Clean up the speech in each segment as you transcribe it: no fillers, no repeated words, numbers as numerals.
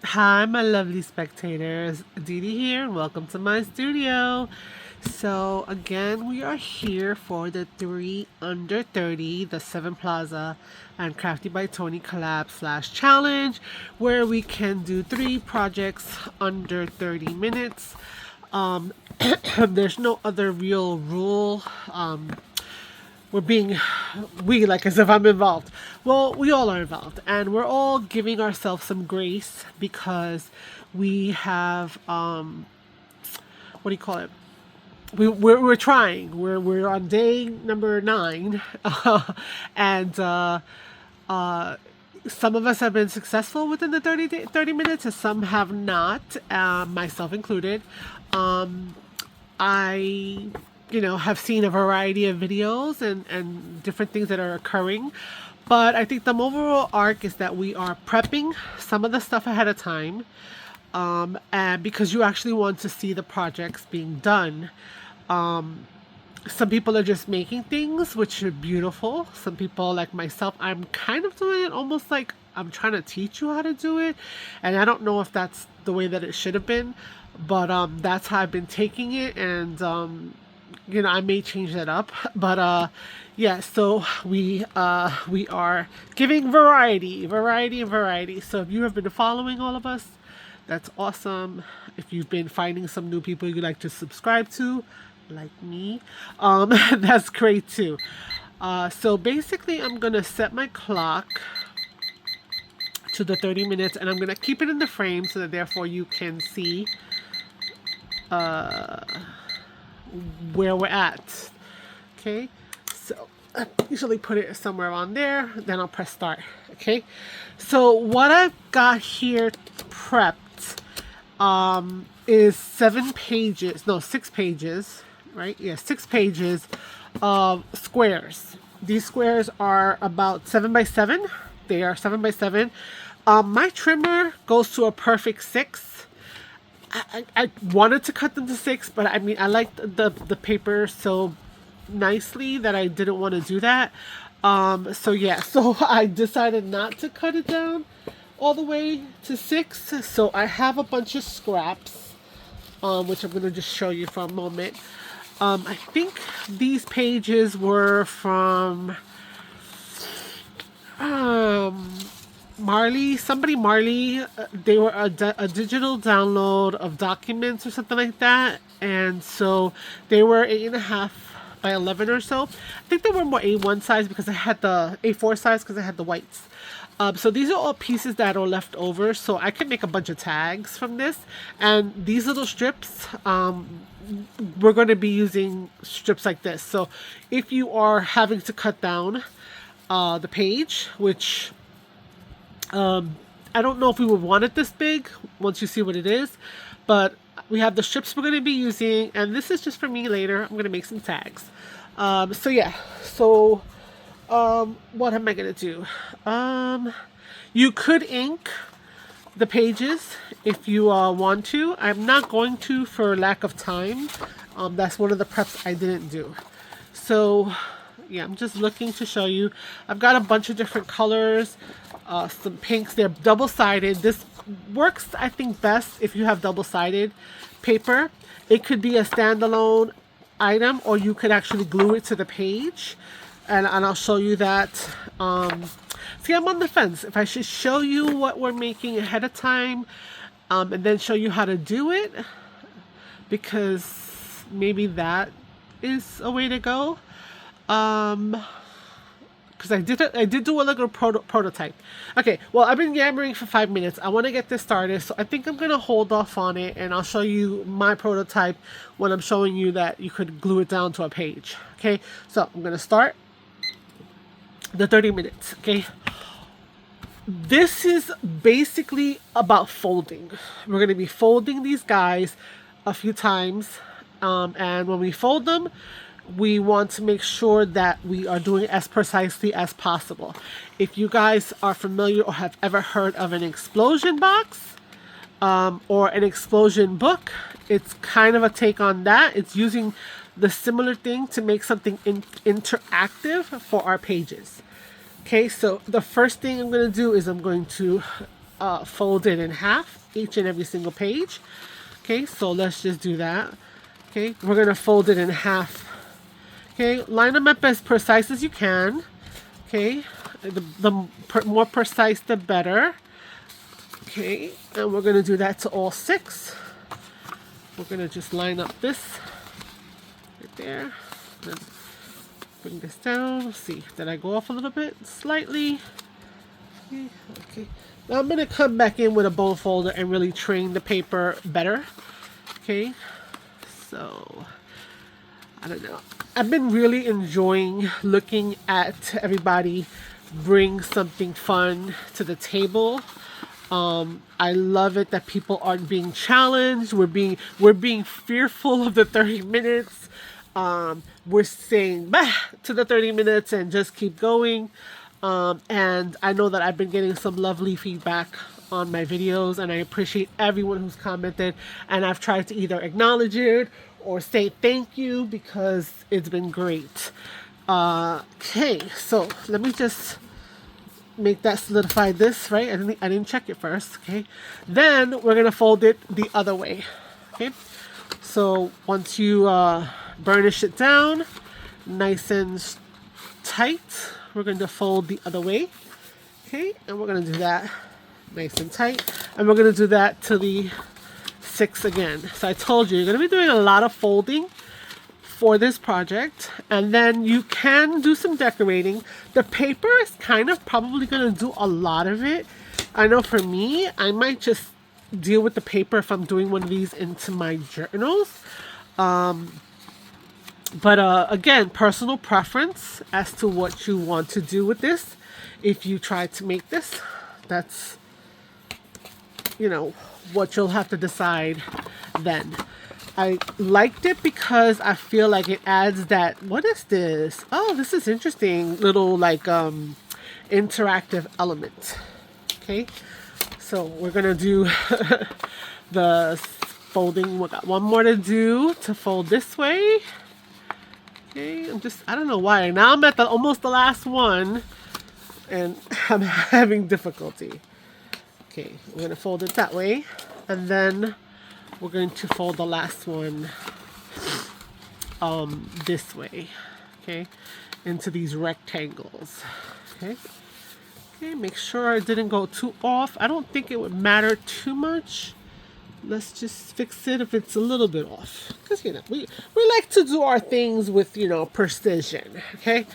Hi, my lovely spectators. Dee Dee here, and welcome to my studio. So, again, we are here for the 3 under 30, the 7 Plaza, and Crafty by Tony collab slash challenge, where we can do 3 projects under 30 minutes. There's no other real rule. We're being we like as if I'm involved. Well, we all are involved, and we're all giving ourselves some grace because we have what do you call it? We're trying. We're on day number 9, and some of us have been successful within the 30 minutes, and some have not, myself included. I have seen a variety of videos and different things that are occurring. But I think the overall arc is that we are prepping some of the stuff ahead of time. And because you actually want to see the projects being done. Some people are just making things, which are beautiful. Some people, like myself, I'm kind of doing it almost like I'm trying to teach you how to do it. And I don't know if that's the way that it should have been. But that's how I've been taking it. And I may change that up, but yeah, so we are giving variety. So if you have been following all of us, that's awesome. If you've been finding some new people you'd like to subscribe to, like me, that's great too. So basically I'm gonna set my clock to the 30 minutes, and I'm gonna keep it in the frame so that therefore you can see where we're at. Okay, so I usually put it somewhere on there, then I'll press start. Okay, so what I've got here prepped is 6 pages, right? Yeah, 6 pages of squares. These squares are about 7 by 7. They are 7 by 7. My trimmer goes to a perfect 6. I wanted to cut them to 6, but I mean, I liked the paper so nicely that I didn't want to do that. So yeah, so I decided not to cut it down all the way to 6. So I have a bunch of scraps, which I'm going to just show you for a moment. I think these pages were from Marley, they were a digital download of documents or something like that, and so they were 8.5 by 11 or so. I think they were more A1 size because I had the A4 size because I had the whites. So these are all pieces that are left over, so I can make a bunch of tags from this. And these little strips, we're going to be using strips like this. So if you are having to cut down the page, which I don't know if we would want it this big once you see what it is, but we have the strips we're going to be using, and this is just for me later. I'm going to make some tags. So yeah, so what am I going to do? You could ink the pages if you want to. I'm not going to for lack of time. That's one of the preps I didn't do. So yeah, I'm just looking to show you. I've got a bunch of different colors, some pinks. They're double-sided. This works, I think, best if you have double-sided paper. It could be a standalone item, or you could actually glue it to the page, and I'll show you that. See, I'm on the fence if I should show you what we're making ahead of time, and then show you how to do it, because maybe that is a way to go. Because I did do a little prototype. Okay, well, I've been yammering for 5 minutes. I want to get this started, so I think I'm gonna hold off on it, and I'll show you my prototype when I'm showing you that you could glue it down to a page. Okay, so I'm gonna start the 30 minutes. Okay, this is basically about folding. We're gonna be folding these guys a few times, and when we fold them, we want to make sure that we are doing it as precisely as possible. If you guys are familiar or have ever heard of an explosion box or an explosion book, it's kind of a take on that. It's using the similar thing to make something interactive for our pages. Okay, so the first thing I'm going to do is I'm going to fold it in half, each and every single page. Okay, so let's just do that. Okay, we're gonna fold it in half. Okay, line them up as precise as you can. Okay, the more precise the better. Okay, and we're gonna do that to all 6. We're gonna just line up this right there. Then bring this down. Let's see, did I go off a little bit? Slightly. Okay, okay. Now I'm gonna come back in with a bone folder and really train the paper better. Okay, so I don't know. I've been really enjoying looking at everybody bring something fun to the table. I love it that people aren't being challenged. We're being fearful of the 30 minutes. We're saying bah to the 30 minutes and just keep going. And I know that I've been getting some lovely feedback on my videos, and I appreciate everyone who's commented, and I've tried to either acknowledge it or say thank you because it's been great. Okay, so let me just make that solidify this, right? I didn't check it first. Okay, then we're gonna fold it the other way. Okay, so once you burnish it down nice and tight, we're going to fold the other way. Okay, and we're going to do that nice and tight, and we're going to do that to the 6 again. So I told you, you're going to be doing a lot of folding for this project, and then you can do some decorating. The paper is kind of probably going to do a lot of it. I know for me, I might just deal with the paper if I'm doing one of these into my journals. But again, personal preference as to what you want to do with this. If you try to make this, that's, you know, what you'll have to decide then. I liked it because I feel like it adds that, what is this? Oh, this is interesting, little like interactive element. Okay, so we're gonna do the folding. We got one more to do to fold this way. Okay, I don't know why. Now I'm at almost the last one and I'm having difficulty. Okay, we're gonna fold it that way, and then we're going to fold the last one this way. Okay, into these rectangles. Okay. Okay, make sure I didn't go too off. I don't think it would matter too much. Let's just fix it if it's a little bit off, because you know we like to do our things with, you know, precision. Okay,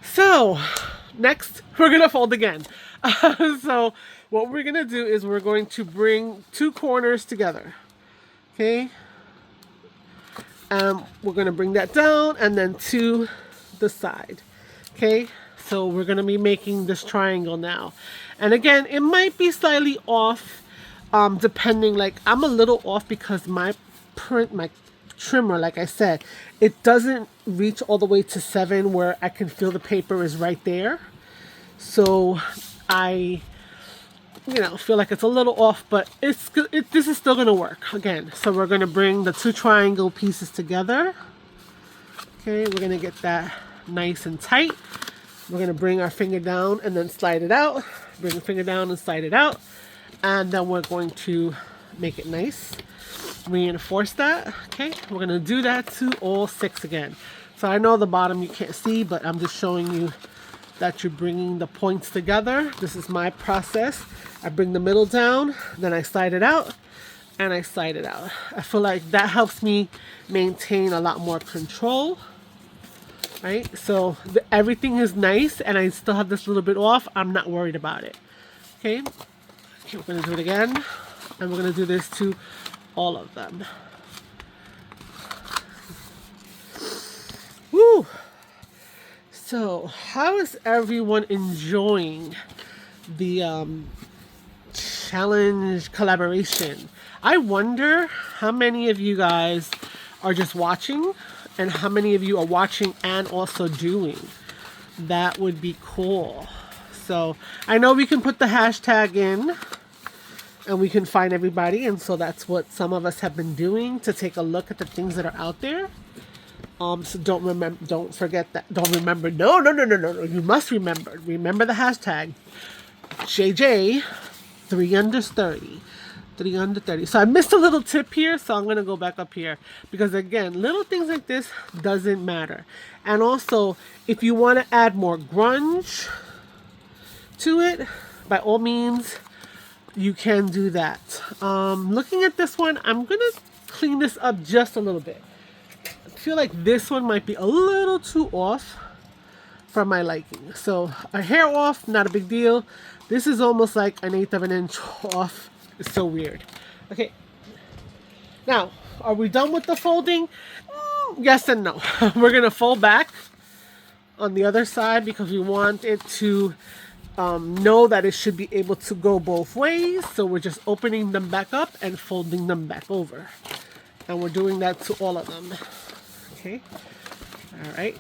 so next we're gonna fold again. So what we're gonna do is we're going to bring 2 corners together. Okay, we're gonna bring that down and then to the side. Okay, so we're gonna be making this triangle now, and again it might be slightly off. Depending, like I'm a little off because my trimmer, like I said, it doesn't reach all the way to 7 where I can feel the paper is right there. So I, you know, feel like it's a little off, but this is still gonna work again. So we're gonna bring the 2 triangle pieces together. Okay, we're gonna get that nice and tight. We're gonna bring our finger down and then slide it out. Bring the finger down and slide it out. And then we're going to make it nice, reinforce that. Okay, we're going to do that to all 6 again. So I know the bottom you can't see, but I'm just showing you that you're bringing the points together. This is my process. I bring the middle down, then I slide it out, and I slide it out. I feel like that helps me maintain a lot more control. Right, so everything is nice, and I still have this little bit off. I'm not worried about it. Okay. We're going to do it again, and we're going to do this to all of them. Woo! So, how is everyone enjoying the challenge collaboration? I wonder how many of you guys are just watching, and how many of you are watching and also doing. That would be cool. So, I know we can put the hashtag in, and we can find everybody, and so that's what some of us have been doing to take a look at the things that are out there. So don't forget that. Don't remember. No. You must remember. Remember the hashtag JJ 3 under 30. 3 under 30. So I missed a little tip here, so I'm going to go back up here. Because again, little things like this doesn't matter. And also, if you want to add more grunge to it, by all means, you can do that. Looking at this one, I'm going to clean this up just a little bit. I feel like this one might be a little too off for my liking. So a hair off, not a big deal. This is almost like 1/8 of an inch off. It's so weird. Okay. Now, are we done with the folding? Yes and no. We're going to fold back on the other side because we want it to know that it should be able to go both ways. So we're just opening them back up and folding them back over. And we're doing that to all of them. Okay. All right.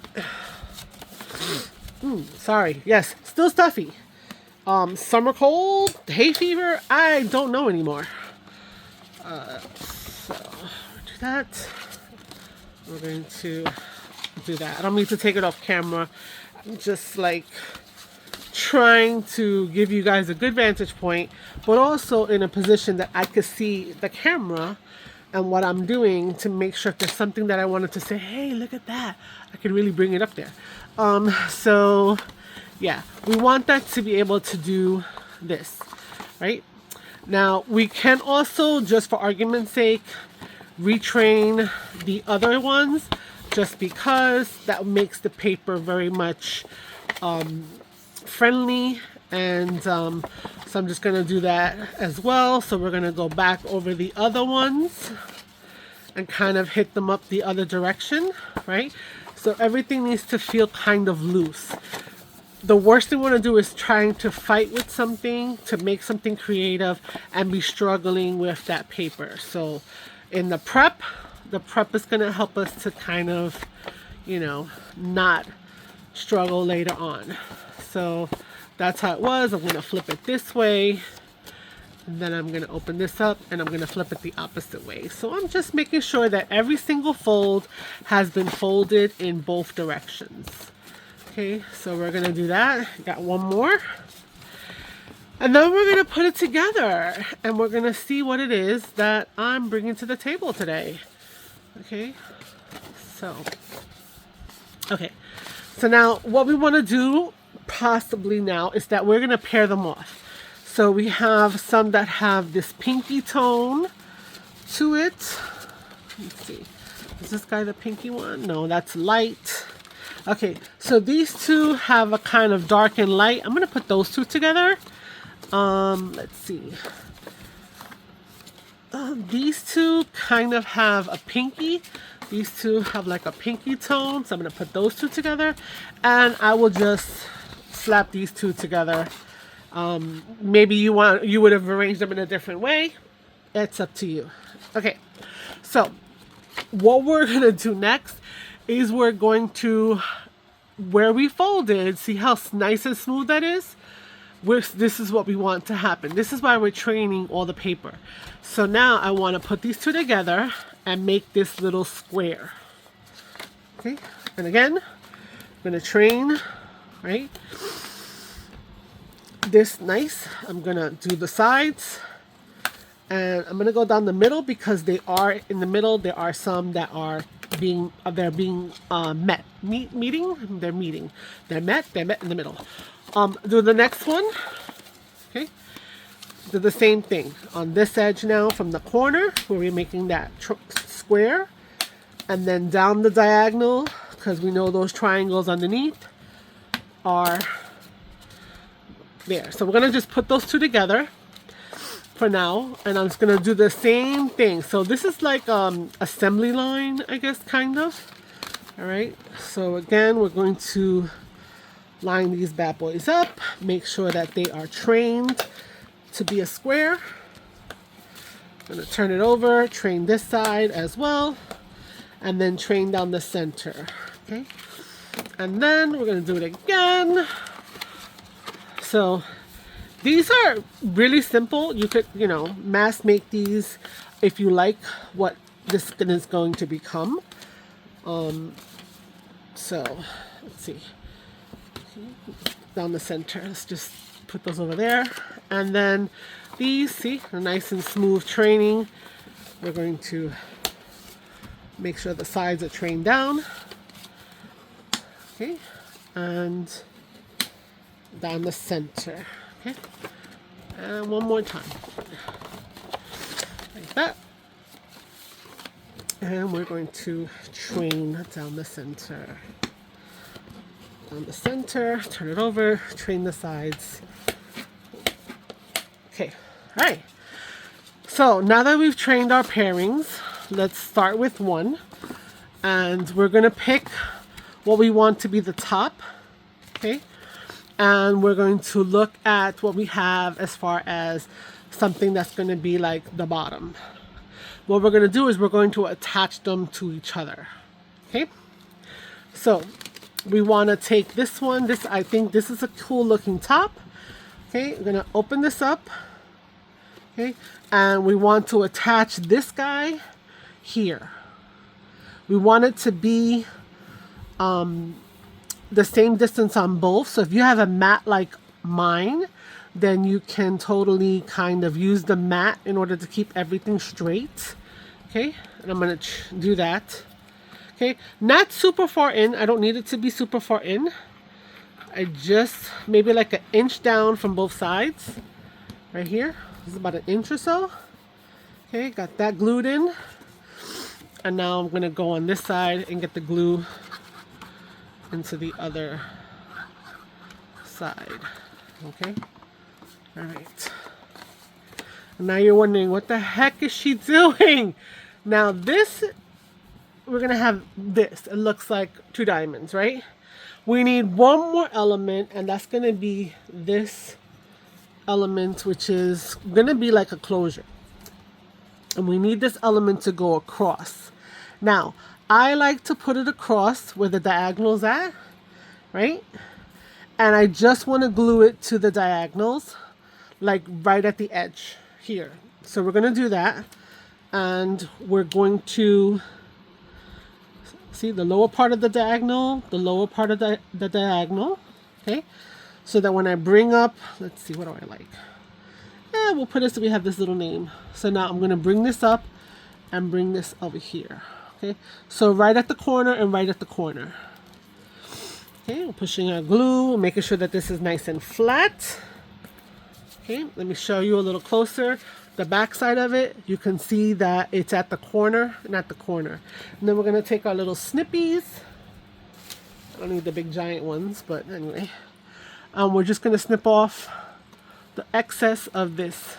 Sorry. Yes, still stuffy. Summer cold, hay fever, I don't know anymore. So do that. We're going to do that. I don't mean to take it off camera. I'm just like trying to give you guys a good vantage point, but also in a position that I could see the camera and what I'm doing to make sure if there's something that I wanted to say, hey, look at that, I can really bring it up there. So yeah, we want that to be able to do this, right? Now, we can also, just for argument's sake, retrain the other ones, just because that makes the paper very much friendly. And so I'm just going to do that as well. So we're going to go back over the other ones and kind of hit them up the other direction, right? So everything needs to feel kind of loose. The worst thing we want to do is trying to fight with something to make something creative and be struggling with that paper. So in the prep is going to help us to kind of, you know, not struggle later on. So that's how it was. I'm going to flip it this way. And then I'm going to open this up and I'm going to flip it the opposite way. So I'm just making sure that every single fold has been folded in both directions. Okay, so we're going to do that. Got one more. And then we're going to put it together. And we're going to see what it is that I'm bringing to the table today. Okay, so now what we want to do possibly now is that we're going to pair them off. So we have some that have this pinky tone to it. Let's see. Is this guy the pinky one? No, that's light. Okay, so these two have a kind of dark and light. I'm going to put those two together. Let's see. These two kind of have a pinky. These two have like a pinky tone. So I'm going to put those two together. And I will just slap these two together. Maybe you would have arranged them in a different way. It's up to you. Okay, so what we're going to do next is we're going to, where we folded, see how nice and smooth that is? This is what we want to happen. This is why we're training all the paper. So now I want to put these two together and make this little square. Okay, and again, I'm going to train, right? This nice. I'm going to do the sides. And I'm going to go down the middle because they are in the middle. There are some that are being met. They're meeting. They're met in the middle. Do the next one. Okay. Do the same thing on this edge now from the corner where we're making that square, and then down the diagonal because we know those triangles underneath are there. So we're gonna just put those two together for now, and I'm just gonna do the same thing. So this is like assembly line, I guess, kind of. All right, so again, we're going to line these bad boys up, make sure that they are trained to be a square. I'm gonna turn it over, train this side as well, and then train down the center. Okay, and then we're gonna do it again. So these are really simple. You could, mass make these if you like what this is going to become. So let's see. Down the center. Let's just put those over there. And then these. See, a nice and smooth training. We're going to make sure the sides are trained down. Okay, and down the center. Okay, and one more time. Like that. And we're going to train down the center. Down the center, turn it over, train the sides. Okay, all right. So now that we've trained our pairings, let's start with one. And we're gonna pick what we want to be the top, okay? And we're going to look at what we have as far as something that's gonna be like the bottom. What we're gonna do is we're going to attach them to each other, okay? So we wanna take this one. I think this is a cool looking top. Okay, we're gonna open this up, okay? And we want to attach this guy here. We want it to be the same distance on both. So if you have a mat like mine, then you can totally kind of use the mat in order to keep everything straight. Okay, and I'm gonna do that. Okay, not super far in. I don't need it to be super far in. I just maybe like an inch down from both sides. Right here. This is about an inch or so. Okay, got that glued in. And now I'm gonna go on this side and get the glue into the other side. Okay, all right. And now you're wondering, what the heck is she doing? Now this, we're gonna have this. It looks like 2 diamonds, right? We need one more element, and that's gonna be this element, which is gonna be like a closure. And we need this element to go across. Now, I like to put it across where the diagonal's at, right? And I just want to glue it to the diagonals, like right at the edge here. So we're going to do that. And we're going to see the lower part of the diagonal, the lower part of the diagonal, okay? So that when I bring up, let's see, what do I like? Yeah, we'll put it so we have this little name. So now I'm going to bring this up and bring this over here. Okay, so right at the corner and right at the corner. Okay, we're pushing our glue, making sure that this is nice and flat. Okay, let me show you a little closer. The back side of it, you can see that it's at the corner, not the corner. And then we're going to take our little snippies. I don't need the big giant ones, but anyway. We're just going to snip off the excess of this.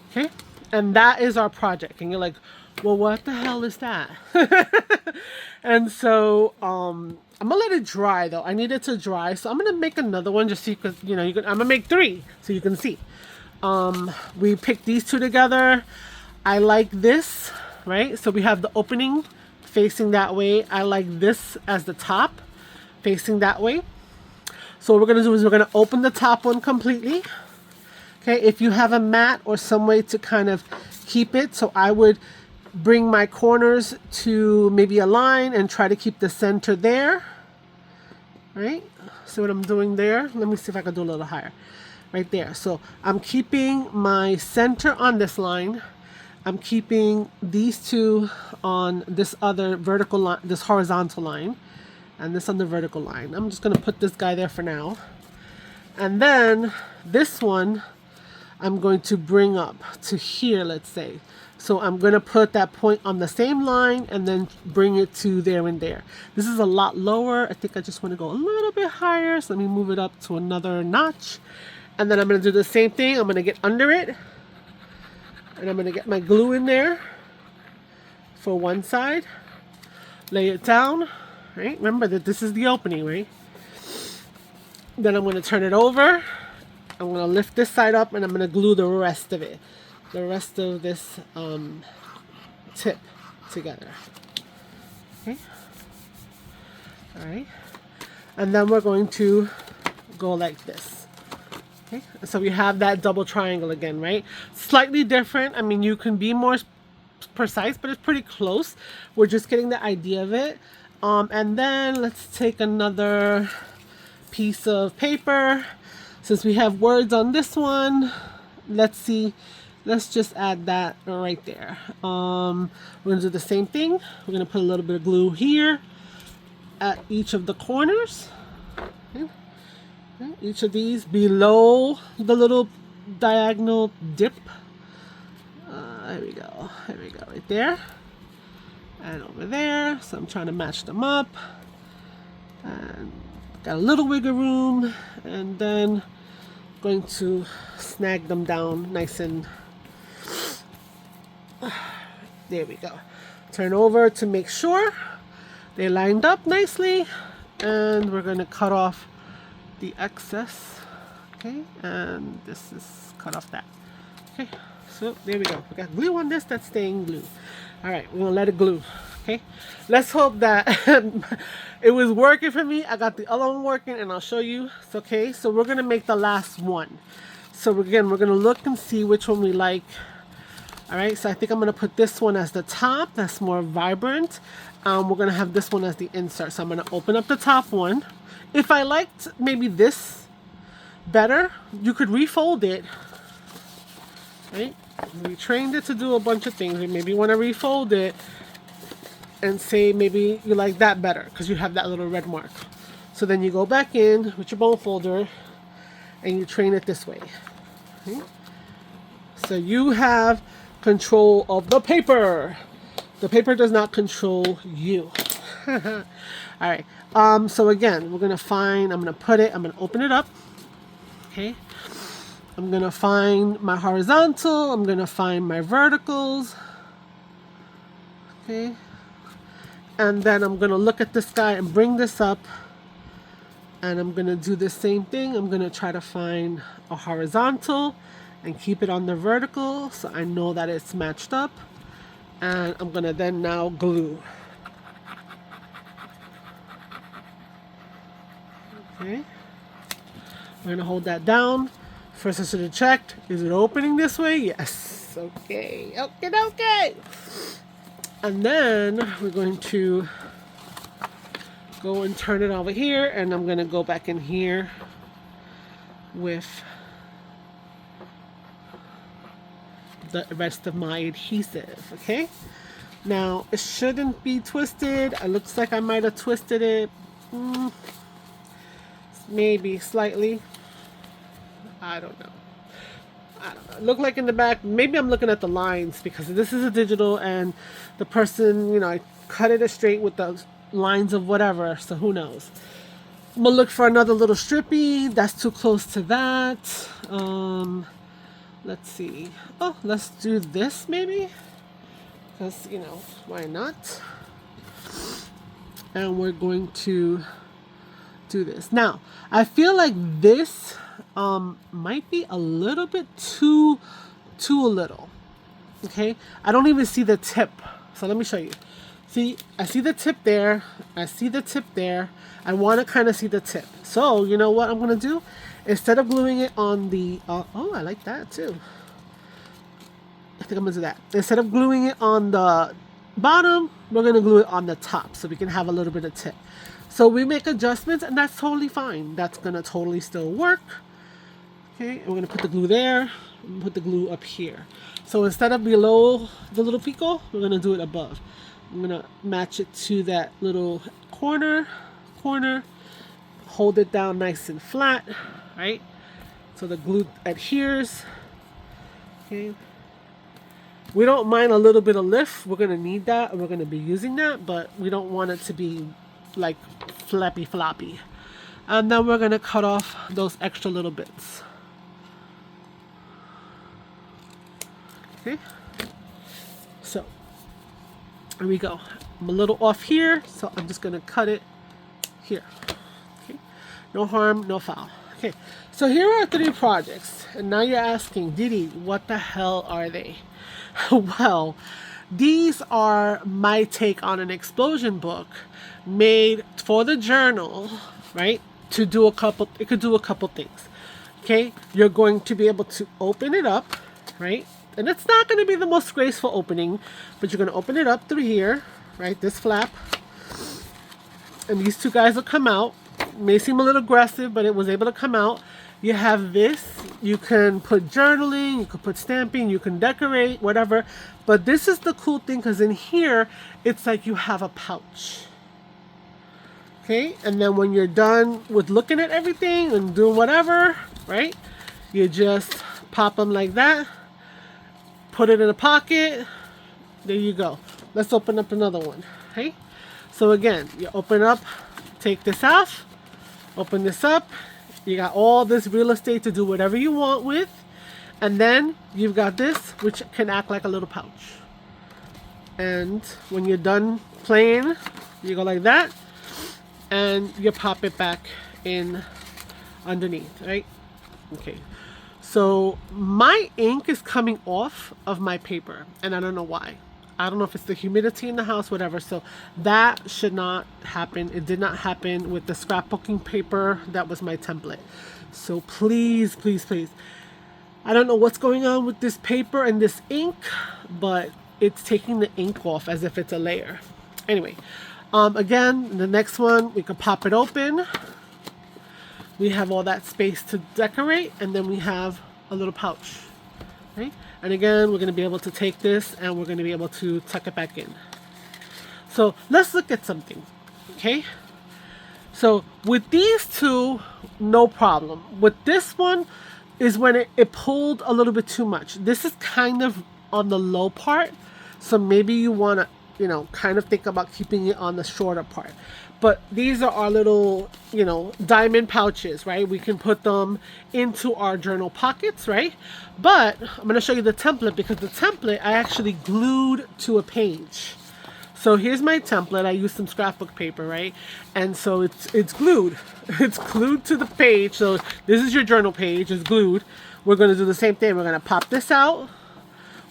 Okay, and that is our project. And you're like, well, what the hell is that? And so I'm gonna let it dry though. I need it to dry, so I'm gonna make another one just so you could, I'm gonna make 3 so you can see. We picked these 2 together. I like this, right? So we have the opening facing that way. I like this as the top facing that way. So what we're gonna do is we're gonna open the top one completely. Okay, if you have a mat or some way to kind of keep it, so I would bring my corners to maybe a line and try to keep the center there. Right? See what I'm doing there? Let me see if I can do a little higher. Right there. So I'm keeping my center on this line. I'm keeping these 2 on this other vertical line, this horizontal line, and this on the vertical line. I'm just going to put this guy there for now. And then this one I'm going to bring up to here, let's say. So I'm going to put that point on the same line and then bring it to there and there. This is a lot lower. I think I just want to go a little bit higher. So let me move it up to another notch. And then I'm going to do the same thing. I'm going to get under it. And I'm going to get my glue in there for one side. Lay it down. Right? Remember that this is the opening, right? Then I'm going to turn it over. I'm going to lift this side up and I'm going to glue the rest of it. The rest of this tip together. Okay. All right. And then we're going to go like this. Okay. So we have that double triangle again, right? Slightly different. I mean, you can be more precise, but it's pretty close. We're just getting the idea of it. And then let's take another piece of paper. Since we have words on this one, let's see. Let's just add that right there. We're gonna do the same thing. We're gonna put a little bit of glue here at each of the corners. Okay. Each of these below the little diagonal dip. There we go. There we go. Right there. And over there. So I'm trying to match them up. And got a little wiggle room. And then going to snag them down nice and... There we go. Turn over to make sure they lined up nicely. And we're going to cut off the excess. Okay. And this is cut off that. Okay. So there we go. We got glue on this that's staying glue. All right, we're gonna let it glue. Okay, let's hope that it was working for me. I got the other one working, and I'll show you. It's okay. So we're gonna make the last one. So again, we're gonna look and see which one we like. All right. So I think I'm gonna put this one as the top. That's more vibrant. We're gonna have this one as the insert. So I'm gonna open up the top one. If I liked maybe this better, you could refold it. Right? We trained it to do a bunch of things. Maybe you want to refold it and say maybe you like that better because you have that little red mark. So then you go back in with your bone folder and you train it this way. Okay? So you have control of the paper. The paper does not control you. All right. So again, we're gonna find. I'm gonna open it up. Okay. I'm going to find my horizontal. I'm going to find my verticals. Okay. And then I'm going to look at this guy and bring this up. And I'm going to do the same thing. I'm going to try to find a horizontal and keep it on the vertical so I know that it's matched up. And I'm going to then now glue. Okay. We're going to hold that down. First I should have checked, is it opening this way? Yes. Okay. Okay. And then we're going to go and turn it over here, and I'm going to go back in here with the rest of my adhesive. Okay. Now it shouldn't be twisted. It looks like I might have twisted it. Maybe slightly. I don't know. Look like in the back, maybe I'm looking at the lines because this is a digital and the person, you know, I cut it straight with the lines of whatever, so who knows. I'm gonna look for another little strippy. That's too close to that. Let's see. Oh, let's do this maybe. Because, you know, why not? And we're going to do this. Now, I feel like this might be a little bit too little. Okay, I don't even see the tip, so let me show you. See, I see the tip there. I see the tip there. I want to kind of see the tip. So you know what I'm gonna do? Instead of gluing it on the oh, I like that too. I think I'm gonna do that. Instead of gluing it on the bottom, we're gonna glue it on the top so we can have a little bit of tip. So we make adjustments, and that's totally fine. That's gonna totally still work. Okay, and we're gonna put the glue there, and put the glue up here. So instead of below the little pico, we're gonna do it above. I'm gonna match it to that little corner, hold it down nice and flat, right? So the glue adheres. Okay. We don't mind a little bit of lift. We're gonna need that, and we're gonna be using that, but we don't want it to be like flappy floppy. And then we're gonna cut off those extra little bits. Okay, so here we go. I'm a little off here, so I'm just gonna cut it here. Okay, no harm, no foul. Okay, so here are 3 projects, and now you're asking, Didi, what the hell are they? Well, these are my take on an explosion book made for the journal, right? To do a couple, it could do a couple things. Okay, you're going to be able to open it up, right? And it's not going to be the most graceful opening, but you're going to open it up through here, right? This flap. And these 2 guys will come out. It may seem a little aggressive, but it was able to come out. You have this. You can put journaling, you can put stamping, you can decorate, whatever. But this is the cool thing, because in here, it's like you have a pouch. Okay, and then when you're done with looking at everything and doing whatever, right, you just pop them like that, put it in a pocket, there you go. Let's open up another one. Okay, so again, you open up, take this off, open this up, you got all this real estate to do whatever you want with, and then you've got this, which can act like a little pouch. And when you're done playing, you go like that, and you pop it back in underneath, right? Okay, so my ink is coming off of my paper, and I don't know why. I don't know if it's the humidity in the house, whatever. So that should not happen. It did not happen with the scrapbooking paper that was my template. So please, please, please. I don't know what's going on with this paper and this ink, but it's taking the ink off as if it's a layer. Anyway, again, the next one, we can pop it open. We have all that space to decorate, and then we have a little pouch. Okay? And again, we're going to be able to take this and we're going to be able to tuck it back in. So let's look at something. Okay? So with these two, no problem. With this one is when it pulled a little bit too much. This is kind of on the low part. So maybe you want to, you know, kind of think about keeping it on the shorter part. But these are our little, you know, diamond pouches, right? We can put them into our journal pockets, right? But I'm going to show you the template, because the template I actually glued to a page. So here's my template. I used some scrapbook paper, right? And so it's glued. It's glued to the page. So this is your journal page. It's glued. We're going to do the same thing. We're going to pop this out.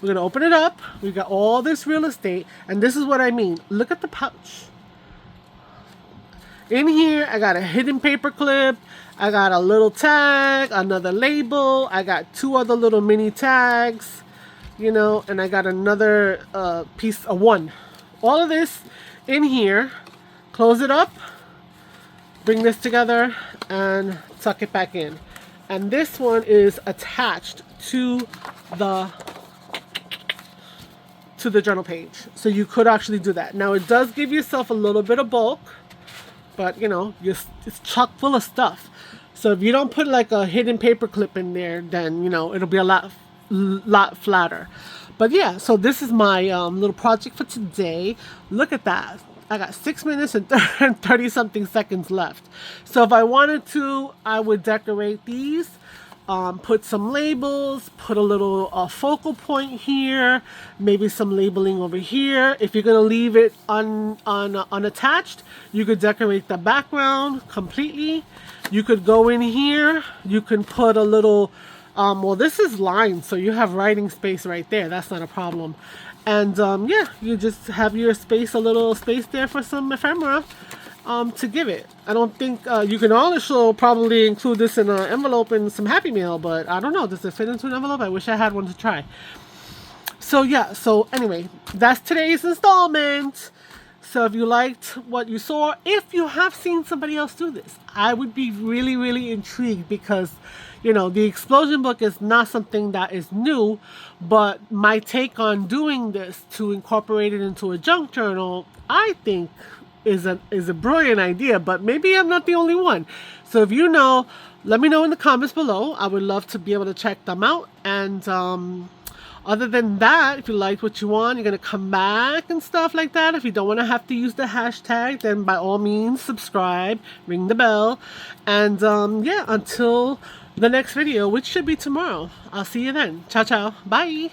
We're going to open it up. We've got all this real estate. And this is what I mean. Look at the pouch. In here, I got a hidden paper clip. I got a little tag, another label. I got two other little mini tags, you know, and I got another piece of one. All of this in here. Close it up. Bring this together and tuck it back in. And this one is attached to the journal page. So you could actually do that. Now it does give yourself a little bit of bulk, but you know, it's chock full of stuff. So if you don't put like a hidden paper clip in there, then you know it'll be a lot flatter. But yeah, so this is my little project for today. Look at that. I got 6 minutes and 30 something seconds left. So if I wanted to, I would decorate these. Put some labels, put a little focal point here, maybe some labeling over here. If you're going to leave it unattached, you could decorate the background completely. You could go in here, you can put a little, well, this is lined, so you have writing space right there. That's not a problem. And yeah, you just have your space, a little space there for some ephemera. To give it. I don't think you can also probably include this in an envelope and some Happy Mail, but I don't know. Does it fit into an envelope? I wish I had one to try. So yeah, so anyway, that's today's installment. So if you liked what you saw, if you have seen somebody else do this, I would be really, really intrigued, because, you know, the explosion book is not something that is new, but my take on doing this to incorporate it into a junk journal, I think is a brilliant idea, but maybe I'm not the only one. So if you know, let me know in the comments below. I would love to be able to check them out. And other than that, if you liked what you want, you're gonna come back and stuff like that. If you don't want to have to use the hashtag, then by all means subscribe, ring the bell, and yeah, until the next video, which should be tomorrow. I'll see you then. Ciao, ciao. Bye.